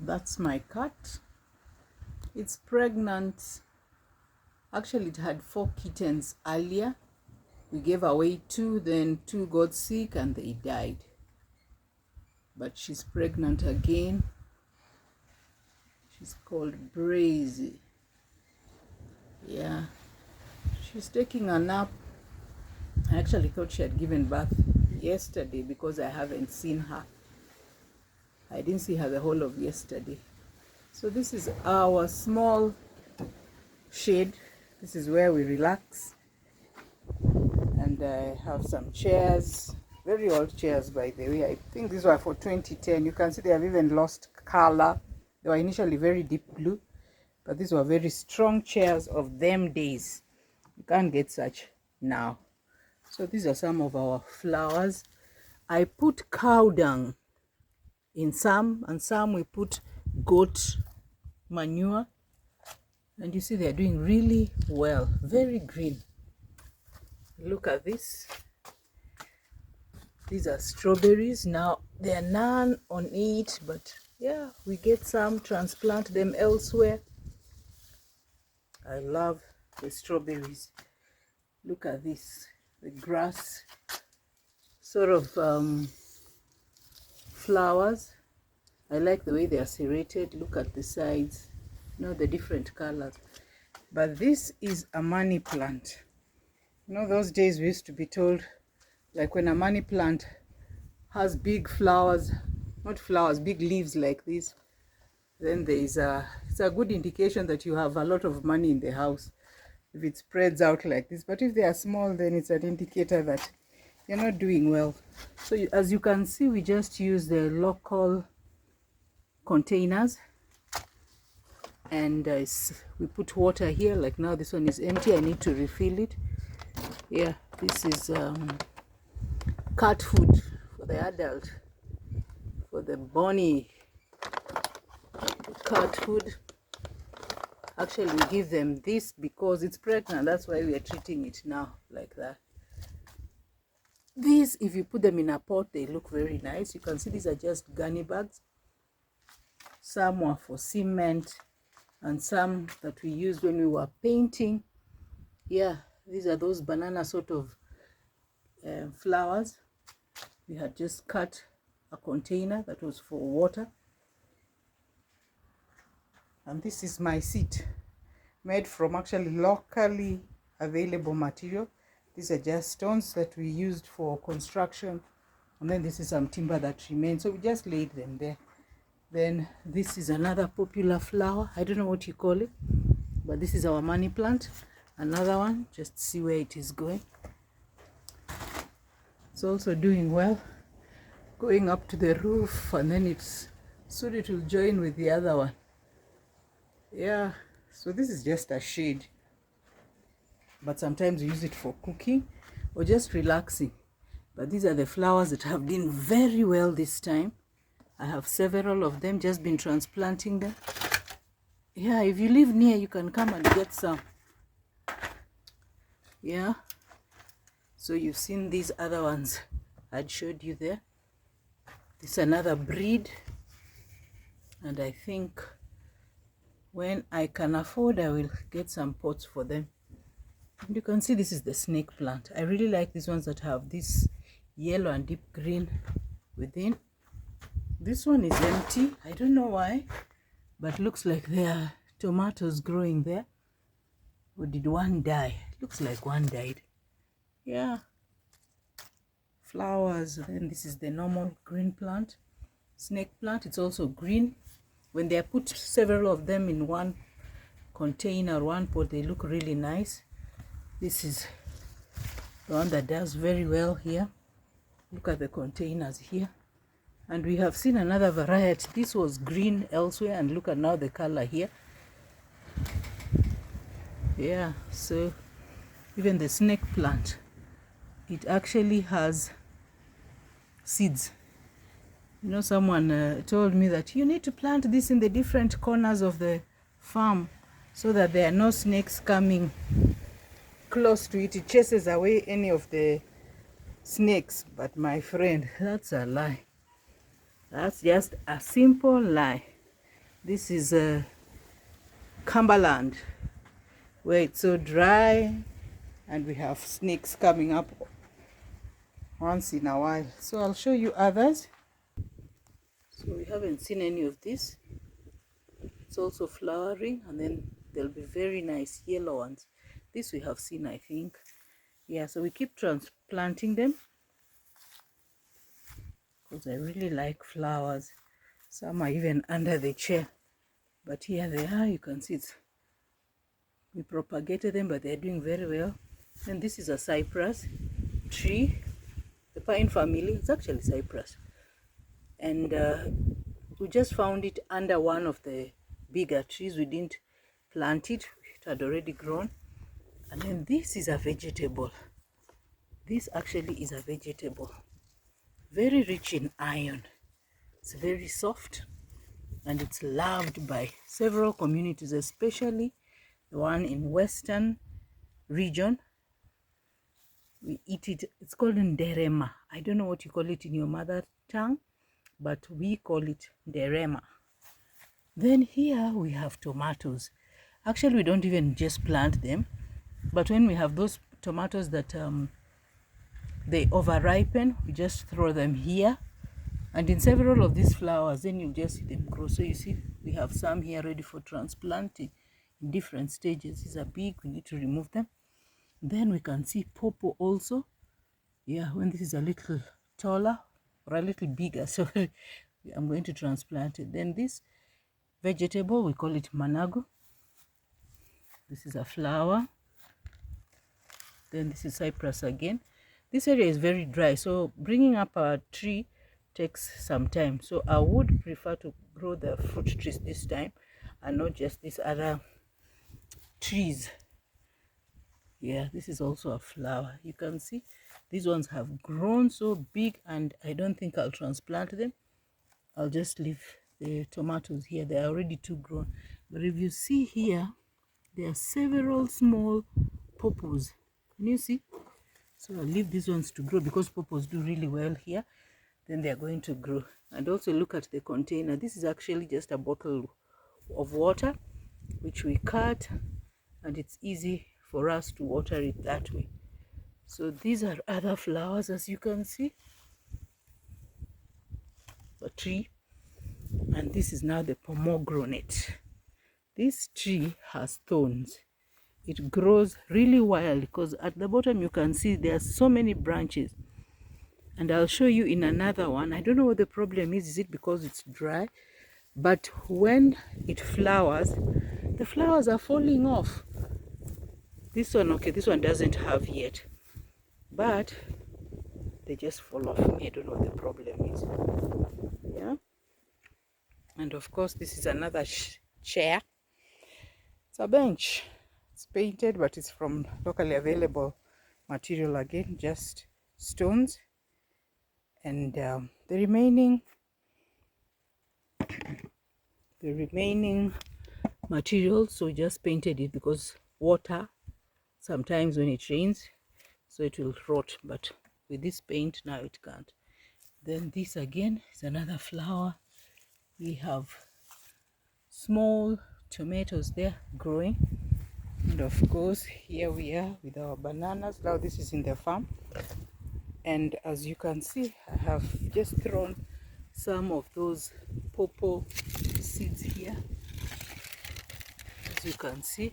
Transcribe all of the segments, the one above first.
That's my cat. It's pregnant. Actually, it had 4 kittens earlier. We gave away 2, then 2 got sick and they died. But she's pregnant again. She's called Brazy. Yeah, she's taking a nap. I actually thought she had given birth yesterday because I haven't seen her. I didn't see her the whole of yesterday. So this is our small shade. This is where we relax. And I have some chairs, very old chairs by the way. I think these were for 2010. You can see they have even lost color. They were initially very deep blue, but these were very strong chairs of them days. You can't get such now. So these are some of our flowers. I put cow dung in some, and some we put goat manure. And you see they're doing really well, very green. Look at this. These are strawberries. Now there are none on it, but yeah, we get some, transplant them elsewhere. I love the strawberries. Look at this, the grass sort of flowers. I like the way they are serrated. Look at the sides, you know, the different colors. But this is a money plant. You know, those days we used to be told, like when a money plant has big flowers, not flowers, big leaves like this, then it's a good indication that you have a lot of money in the house, if it spreads out like this. But if they are small, then it's an indicator that you're not doing well. So as you can see, we just use the local containers, and we put water here. Like now this one is empty, I need to refill it. Yeah, this is cat food for the adult, for the bunny. Cat food. Actually, we give them this because it's pregnant. That's why we are treating it now like that. These, if you put them in a pot, they look very nice. You can see these are just gunny bags. Some were for cement and some that we used when we were painting. Yeah, these are those banana sort of flowers. We had just cut a container that was for water. And this is my seat, made from actually locally available material. These are just stones that we used for construction, and then this is some timber that remained, so we just laid them there. Then this is another popular flower. I don't know what you call it, but this is our money plant. Another one, just see where it is going. It's also doing well, going up to the roof, and then soon it will join with the other one. Yeah, so this is just a shade, but sometimes we use it for cooking or just relaxing. But these are the flowers that have been very well this time. I have several of them, just been transplanting them. Yeah, if you live near, you can come and get some. Yeah, so you've seen these other ones I'd showed you there. This is another breed, and I think when I can afford, I will get some pots for them. And you can see this is the snake plant. I really like these ones that have this yellow and deep green within. This one is empty. I don't know why, but looks like there are tomatoes growing there. Or did one die? Looks like one died. Yeah. Flowers. Then this is the normal green plant. Snake plant. It's also green. When they put several of them in one container, one pot, they look really nice. This is the one that does very well here. Look at the containers here. And we have seen another variety. This was green elsewhere, and look at now the color here. Yeah, so even the snake plant, it actually has seeds. You know, someone told me that you need to plant this in the different corners of the farm so that there are no snakes coming close to it. It chases away any of the snakes. But my friend, that's a lie. That's just a simple lie. This is Cumberland, where it's so dry and we have snakes coming up once in a while. So I'll show you others. So we haven't seen any of this. It's also flowering, and then there'll be very nice yellow ones. This we have seen, I think. Yeah, so we keep transplanting them because I really like flowers. Some are even under the chair, but here they are. You can see we propagated them, but they're doing very well. And this is a cypress tree, the pine family. It's actually cypress, and we just found it under one of the bigger trees. We didn't plant it, it had already grown. And then this is a vegetable. This actually is a vegetable, very rich in iron. It's very soft, and it's loved by several communities, especially the one in western region. We eat it. It's called nderema. I don't know what you call it in your mother tongue, but we call it nderema. Then here we have tomatoes. Actually, we don't even just plant them, but when we have those tomatoes that they over ripen, we just throw them here, and in several of these flowers, then you just see them grow. So you see we have some here ready for transplanting in different stages. These are big, we need to remove them. Then we can see pawpaw also. Yeah, when this is a little taller or a little bigger, so I'm going to transplant it. Then this vegetable, we call it manago. This is a flower. Then this is cypress again. This area is very dry, so bringing up a tree takes some time. So I would prefer to grow the fruit trees this time and not just these other trees. Yeah, this is also a flower. You can see these ones have grown so big, and I don't think I'll transplant them. I'll just leave the tomatoes here. They are already too grown. But if you see here, there are several small pawpaws. Can you see? So I'll leave these ones to grow because pawpaws do really well here. Then they are going to grow. And also look at the container. This is actually just a bottle of water which we cut, and it's easy for us to water it that way. So these are other flowers, as you can see. A tree. And this is now the pomegranate. This tree has thorns. It grows really wild because at the bottom you can see there are so many branches. And I'll show you in another one. I don't know what the problem is. Is it because it's dry? But when it flowers, the flowers are falling off. This one, okay, this one doesn't have yet. But they just fall off. I don't know what the problem is. Yeah. And of course, this is another chair. It's a bench. It's painted, but it's from locally available material again, just stones. And the remaining material, so we just painted it because water, sometimes when it rains, so it will rot, but with this paint now it can't. Then this again is another flower. We have small tomatoes there growing, and of course here we are with our bananas. Now this is in the farm, and as you can see, I have just thrown some of those pawpaw seeds here. As you can see,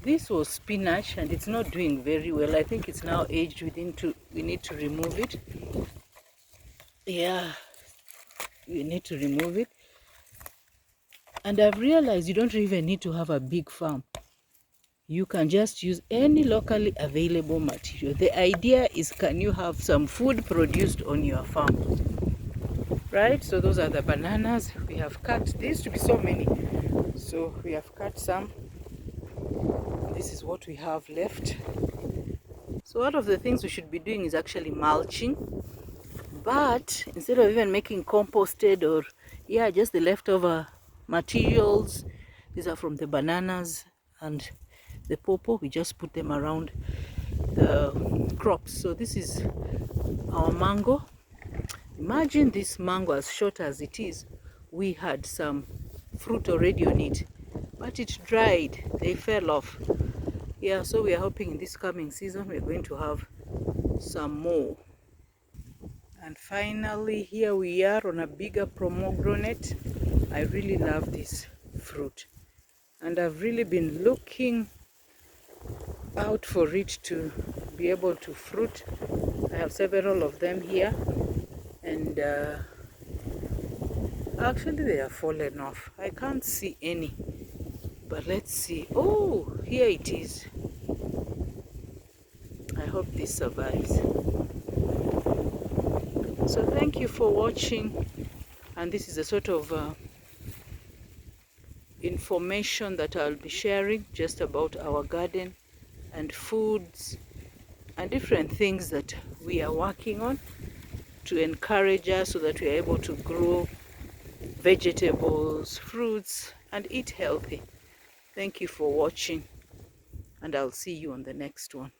this was spinach and it's not doing very well. I think it's now aged. We need to remove it. Yeah, we need to remove it. And I've realized you don't even need to have a big farm. You can just use any locally available material. The idea is, can you have some food produced on your farm? Right? So those are the bananas. We have cut. There used to be so many. So we have cut some. This is what we have left. So one of the things we should be doing is actually mulching. But instead of even making composted or, yeah, just the leftover materials, these are from the bananas and the pawpaw, we just put them around the crops. So this is our mango. Imagine this mango, as short as it is. We had some fruit already on it, but it dried, they fell off. Yeah, so we are hoping in this coming season we're going to have some more. And finally, here we are on a bigger pomegranate. I really love this fruit, and I've really been looking out for it to be able to fruit. I have several of them here, and actually they are fallen off. I can't see any, but let's see. Oh, here it is. I hope this survives. So thank you for watching, and this is a sort of information that I'll be sharing just about our garden and foods and different things that we are working on to encourage us so that we are able to grow vegetables, fruits, and eat healthy. Thank you for watching, and I'll see you on the next one.